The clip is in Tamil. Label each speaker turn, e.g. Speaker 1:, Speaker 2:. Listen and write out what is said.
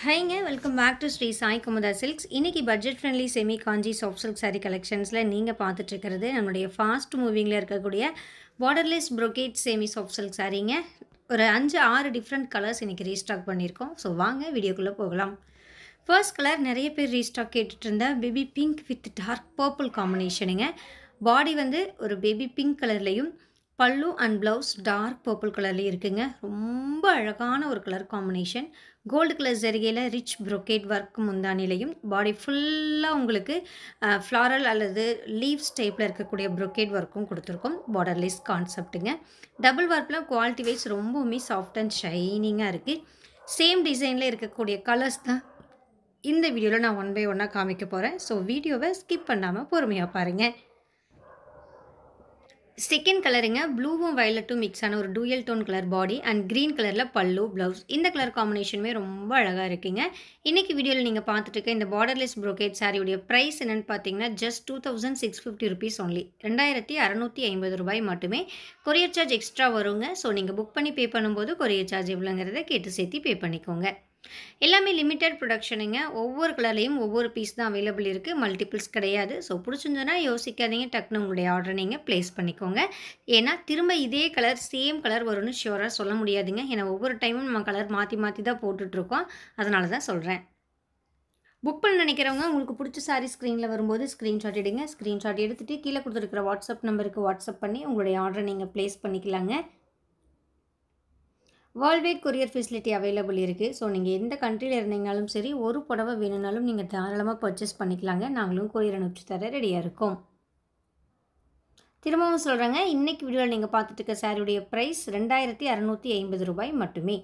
Speaker 1: ஹைங்க welcome back to Sri Sai Kumudha silks. இன்னைக்கு budget friendly semi Kanchi soft silk sari கலெக்ஷன்ஸில் நீங்கள் பார்த்துட்ருக்கிறது நம்மளுடைய ஃபாஸ்ட் மூவிங்கில் இருக்கக்கூடிய borderless brocade semi soft silk சாரீங்க. ஒரு 5-6 டிஃப்ரெண்ட் கலர்ஸ் இன்றைக்கி ரீஸ்டாக் பண்ணியிருக்கோம். ஸோ வாங்க வீடியோக்குள்ளே போகலாம். ஃபர்ஸ்ட் கலர் நிறைய பேர் ரீஸ்டாக் கேட்டுட்டு இருந்தா baby pink with dark purple காம்பினேஷனுங்க. பாடி வந்து ஒரு பேபி பிங்க் கலர்லேயும் பல்லு அண்ட் ப்ளவுஸ் டார்க் பர்பிள் கலர்லேயும் இருக்குங்க. ரொம்ப அழகான ஒரு கலர் காம்பினேஷன். கோல்டு கலர் ஜரிகையில் ரிச் brocade ஒர்க் முந்தானிலையும் பாடி ஃபுல்லாக உங்களுக்கு ஃப்ளாரல் அல்லது லீவ்ஸ் டைப்பில் இருக்கக்கூடிய brocade ஒர்க்கும் கொடுத்துருக்கோம். பார்டர்லெஸ் கான்செப்ட்டுங்க. டபுள் ஒர்க்கில் குவாலிட்டி வைஸ் ரொம்பவுமே சாஃப்ட் அண்ட் ஷைனிங்காக இருக்குது. சேம் டிசைனில் இருக்கக்கூடிய கலர்ஸ் தான் இந்த வீடியோவில் நான் 1 by 1 காமிக்க போகிறேன். ஸோ வீடியோவை ஸ்கிப் பண்ணாமல் பொறுமையாக பாருங்கள். செகண்ட் கலருங்க ப்ளூவும் வயலட்டும் மிக்ஸான ஒரு dual tone colour body and green கலரில் பல்லு ப்ளவுஸ். இந்த கலர் காம்பினேஷனுமே ரொம்ப அழகாக இருக்குங்க. இன்றைக்கி வீடியோவில் நீங்கள் பார்த்துட்டு இருக்க இந்த பார்டர்லெஸ் brocade சாரியுடைய ப்ரைஸ் என்னென்னு பார்த்தீங்கன்னா ஜஸ்ட் 2650 rupees ஒன்லி. 2650 ரூபாய் மட்டுமே. கொரியர் சார்ஜ் எக்ஸ்ட்ரா வருங்க. ஸோ நீங்கள் புக் பண்ணி பே பண்ணும்போது கொரியர் சார்ஜ் எவ்வளோங்கிறத கேட்டு சேர்த்து பே பண்ணிக்கோங்க. எல்லாமே லிமிட்டட் ப்ரொடக்ஷனுங்க. ஒவ்வொரு கலர்லேயும் ஒவ்வொரு பீஸ் தான் அவைலபிள் இருக்குது. மல்டிபிள்ஸ் கிடையாது. ஸோ பிடிச்சிருந்ததுன்னா யோசிக்காதீங்க, டக்குன்னு உங்களுடைய ஆர்டரை நீங்கள் ப்ளேஸ் பண்ணிக்கோங்க. ஏன்னா திரும்ப இதே கலர் சேம் கலர் வரும்னு ஷியோராக சொல்ல முடியாதுங்க. ஏன்னா ஒவ்வொரு டைமும் நம்ம கலர் மாற்றி மாற்றி தான் போட்டுட்ருக்கோம். அதனால தான் சொல்கிறேன். புக் பண்ண நினைக்கிறவங்க உங்களுக்கு பிடிச்ச சாரீ ஸ்க்ரீனில் வரும்போது ஸ்க்ரீன்ஷாட் எடுங்க. ஸ்க்ரீன்ஷாட் எடுத்துகிட்டு கீழே கொடுத்துருக்கிற வாட்ஸ்அப் நம்பருக்கு வாட்ஸ்அப் பண்ணி உங்களுடைய ஆர்டரை நீங்கள் ப்ளேஸ் பண்ணிக்கலாங்க. World wide courier facility available இருக்குது. ஸோ நீங்கள் எந்த கண்ட்ரியில் இருந்தீங்கனாலும் சரி, ஒரு புடவை வேணும்னாலும் நீங்கள் தாராளமாக பர்ச்சேஸ் பண்ணிக்கலாங்க. நாங்களும் கொரியர் அனுப்பிச்சு தர ரெடியாக இருக்கோம். திரும்பவும் சொல்கிறேங்க, இன்றைக்கி வீடியோவில் நீங்கள் பார்த்துட்டு இருக்க சாரியுடைய ப்ரைஸ் 2650 ரூபாய் மட்டுமே.